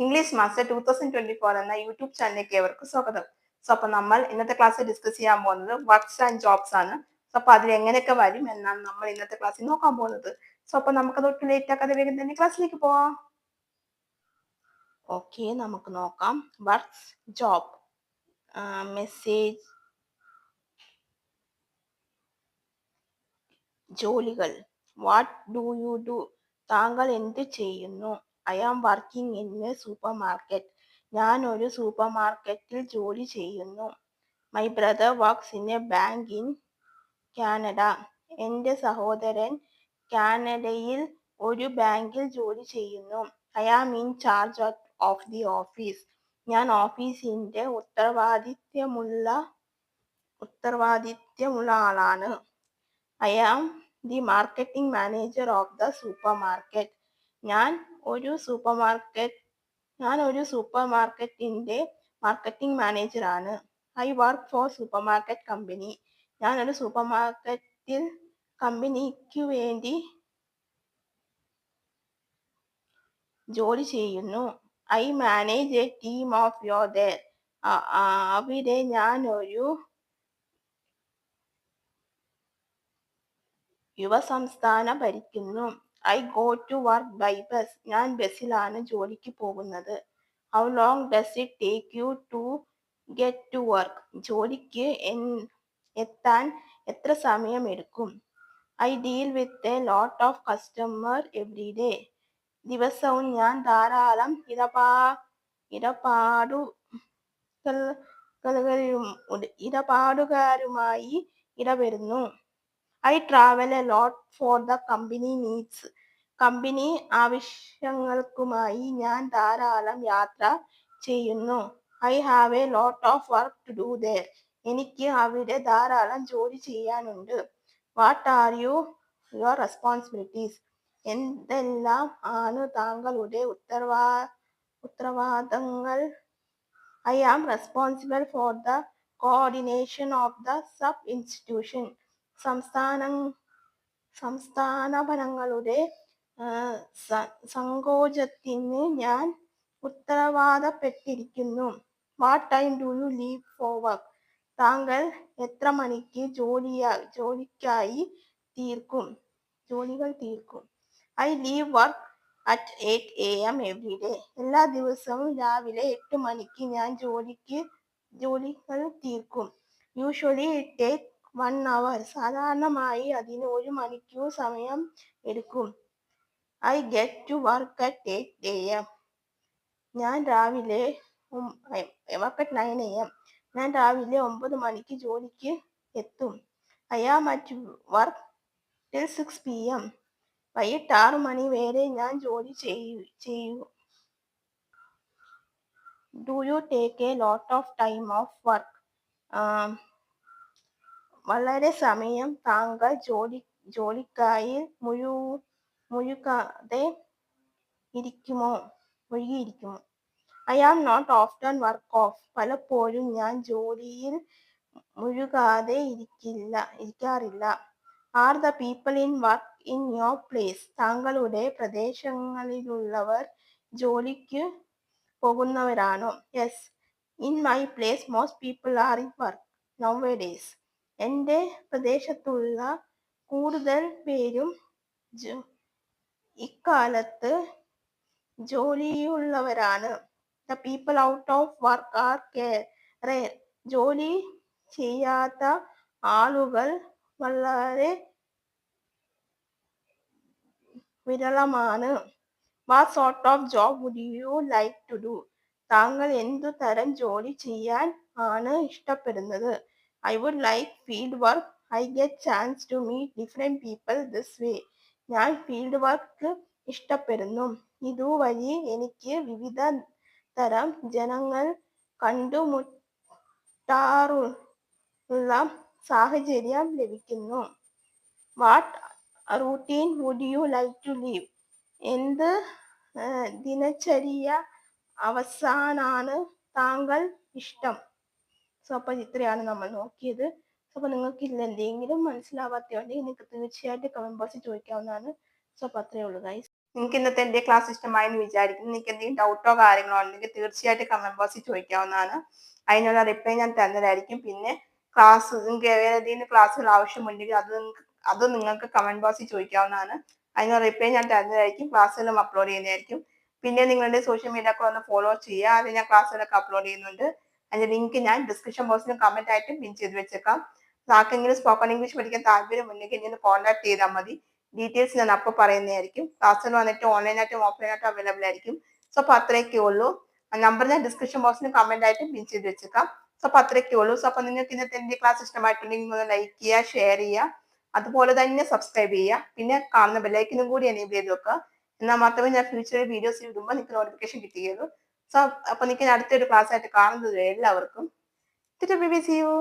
English master 2024 എന്ന YouTube ചാനലിലേക്ക് ഏവർക്കും സ്വാഗതം. അപ്പോൾ നമ്മൾ ഇന്നത്തെ ക്ലാസ്സിൽ ഡിസ്കസ് ചെയ്യാൻ പോകുന്നത് വർക്ക്സ് ആൻഡ് ജോബ്സ് ആണ്. അപ്പോൾ അതിൽ എങ്ങനെയൊക്കെ വരും എന്നാണ് നമ്മൾ ഇന്നത്തെ ക്ലാസ്സിൽ നോക്കാൻ പോകുന്നത്. അപ്പോൾ നമുക്കത് ഒട്ടും ലേറ്റ് ആക്കാതെ വേഗം തന്നെ ക്ലാസ്സിലേക്ക് പോവാം. ഓക്കെ, നമുക്ക് നോക്കാം. വർക്ക്സ്, ജോബ്, മെസ്സേജ്, ജോലികൾ. What do you do? താങ്കൾ എന്ത് ചെയ്യുന്നു? I am working in a supermarket. ഞാൻ ഒരു സൂപ്പർ മാർക്കറ്റിൽ ജോലി ചെയ്യുന്നു. My brother works in a bank in Canada. എൻ്റെ സഹോദരൻ കാനഡയിൽ ഒരു ബാങ്കിൽ ജോലി ചെയ്യുന്നു. I am in charge of the office. ഞാൻ ഓഫീസിൻ്റെ ഉത്തരവാദിത്യമുള്ള ആളാണ്. I am the marketing manager of the supermarket. ഞാൻ ഒരു സൂപ്പർ മാർക്കറ്റിന്റെ മാർക്കറ്റിംഗ് മാനേജറാണ്. I work for supermarket company. ഞാൻ ഒരു സൂപ്പർ മാർക്കറ്റിൽ കമ്പനിക്ക് വേണ്ടി ജോലി ചെയ്യുന്നു. I manage a team of others. അവിടെ ഞാൻ ഒരു യുവസംസ്ഥാനം ഭരിക്കുന്നു. I go to work by bus. ഞാൻ ബസ്സിലാണ് ജോലിക്ക് പോകുന്നത്. How long does it take you to get to work? ജോലിക്ക് എത്താൻ എത്ര സമയമെടുക്കും? I deal with a lot of customer every day. ദിവസവും ഞാൻ ധാരാളം ഇടപാടുകാരുമായി ഇടപെടുന്നു. I travel a lot for the company needs. Company ആവശ്യങ്ങൾക്കുമായി ഞാൻ ധാരാളം യാത്ര ചെയ്യുന്നു. I have a lot of work to do there. എനിക്ക് അവിടെ ധാരാളം ജോലി ചെയ്യാനുണ്ട്. What are your responsibilities? എന്തെല്ലാം ആണ് താങ്കളുടെ ഉത്തരവാദിത്തങ്ങൾ? I am responsible for the coordination of the sub institution. സംസ്ഥാപനങ്ങളുടെ സങ്കോചത്തിന് ഞാൻ ഉത്തരവാദപ്പെട്ടിരിക്കുന്നു. What time do you leave for work? താങ്കൾ എത്ര മണിക്ക് ജോലികൾ തീർക്കും? I leave work at 8 AM every day. എല്ലാ ദിവസവും രാവിലെ 8 മണിക്ക് ഞാൻ ജോലികൾ തീർക്കും. Usually it take 1 hour. സാധാരണമായി അതിന് 1 മണിക്കൂർ സമയം എടുക്കും. I get to work at 8 AM. ഞാൻ രാവിലെ 9 മണിക്ക് ജോലിക്ക് എത്തും. I am at work till 6 PM. വൈകിട്ട് 6 മണി വരെ ഞാൻ ജോലി ചെയ്യും. Do you take a lot of time of work? വളരെ സമയം താങ്കൾ ജോലിക്കായി മുഴുകിയിരിക്കുമോ? I am not often work of. പലപ്പോഴും ഞാൻ ജോലിയിൽ മുഴുകാതെ ഇരിക്കാറില്ല. Are the people in work in your place? താങ്കളുടെ പ്രദേശങ്ങളിലുള്ളവർ ജോലിക്ക് പോകുന്നവരാണോ? Yes, in my place most people are in work nowadays. എൻ്റെ പ്രദേശത്തുള്ള കൂടുതൽ പേരും ഇക്കാലത്ത് ജോലിയുള്ളവരാണ്. The people out of work are rare. ജോലി ചെയ്യാത്ത ആളുകൾ വളരെ വിരളമാണ്. What sort of job would you like to do? താങ്കൾ എന്തു തരം ജോലി ചെയ്യാൻ ആണ് ഇഷ്ടപ്പെടുന്നത്? I would like field work. I get chance to meet different people this way. ഞാൻ ഫീൽഡ് വർക്ക് ഇഷ്ടപ്പെടുന്നു. ഇതുവഴി എനിക്ക് വിവിധ തരം ജനങ്ങൾ കണ്ടുമുട്ടാറുള്ള സാഹചര്യം ലഭിക്കുന്നു. What routine would you like to leave? എന്ത് ദിനചര്യ അവസാനാണ് താങ്കൾ ഇഷ്ടം? അപ്പോൾ ഇത്രയാണ് നമ്മൾ നോക്കിയത്. അപ്പോൾ നിങ്ങൾക്ക് ഇതിൽ എന്തെങ്കിലും മനസ്സിലാവാത്തതുണ്ടെങ്കിൽ നിങ്ങൾക്ക് തീർച്ചയായിട്ടും കമന്റ് ബോക്സിൽ ചോദിക്കാവുന്നതാണ്. അപ്പോൾ അത്രയേ ഉള്ളൂ ഗൈസ്. നിങ്ങൾക്ക് ഇന്നത്തെ എൻ്റെ ക്ലാസ് ഇഷ്ടമായി എന്ന് വിചാരിക്കുന്നു. നിങ്ങൾക്ക് എന്തെങ്കിലും ഡൗട്ടോ കാര്യങ്ങളോ ഉണ്ടെങ്കിൽ തീർച്ചയായിട്ടും കമന്റ് ബോക്സിൽ ചോദിക്കാവുന്നതാണ്. അതിനുള്ള റിപ്ലൈ ഞാൻ തരുന്നതായിരിക്കും. പിന്നെ നിങ്ങൾക്ക് ഏതെങ്കിലും ക്ലാസ്സുകൾ ആവശ്യമുണ്ടെങ്കിൽ അത് നിങ്ങൾക്ക് കമന്റ് ബോക്സിൽ ചോദിക്കാവുന്നതാണ്. അതിനുള്ള റിപ്ലൈ ഞാൻ തരുന്നതായിരിക്കും. ക്ലാസ്സുകളും അപ്ലോഡ് ചെയ്യുന്നതായിരിക്കും. പിന്നെ നിങ്ങളുടെ സോഷ്യൽ മീഡിയ ഒക്കെ ഒന്ന് ഫോളോ ചെയ്യുക. അത് ഞാൻ ക്ലാസ്സുകളൊക്കെ അപ്ലോഡ് ചെയ്യുന്നുണ്ട്. അതിന്റെ ലിങ്ക് ഞാൻ ഡിസ്ക്രിപ്ഷൻ ബോക്സിലും കമന്റ് ആയിട്ട് പിൻ ചെയ്ത് വെച്ചേക്കാം. ആർക്കെങ്കിലും സ്പോക്കൺ ഇംഗ്ലീഷ് പഠിക്കാൻ താല്പര്യമുണ്ടെങ്കിൽ എന്നെ കോൺടാക്ട് ചെയ്താൽ മതി. ഡീറ്റെയിൽസ് ഞാൻ അപ്പോൾ പറയുന്നതായിരിക്കും. ക്ലാസ്സിൽ വന്നിട്ട് ഓൺലൈനായിട്ടും ഓഫ്ലൈനായിട്ടും അവൈലബിൾ ആയിരിക്കും. സോ അപ്പോൾ അത്രയൊക്കെ ഉള്ളൂ. നമ്പർ ഞാൻ ഡിസ്ക്രിപ്ഷൻ ബോക്സിൽ കമന്റ് ആയിട്ട് പിൻ ചെയ്ത് വെച്ചേക്കാം. സോ അപ്പോൾ അത്രയൊക്കെ ഉള്ളൂ. സോ അപ്പോൾ നിങ്ങൾക്ക് ഇന്നത്തെ എൻ്റെ ക്ലാസ് ഇഷ്ടമായിട്ടുണ്ടെങ്കിൽ ഒന്ന് ലൈക്ക് ചെയ്യുക, ഷെയർ ചെയ്യുക, അതുപോലെ തന്നെ സബ്സ്ക്രൈബ് ചെയ്യുക. പിന്നെ കാണുന്ന ബെല്ലൈക്കനും കൂടി എനേബിൾ ചെയ്ത് വെക്കുക. എന്നാൽ മാത്രമേ ഞാൻ ഫ്യൂച്ചറിൽ വീഡിയോസ് ഇടുമ്പോൾ നിങ്ങൾക്ക് നോട്ടിഫിക്കേഷൻ കിട്ടുകയുള്ളൂ. സോ അപ്പോൾ നിങ്ങൾക്ക് അടുത്തൊരു ക്ലാസ് ആയിട്ട് കാണുന്നത് എല്ലാവർക്കും. See U.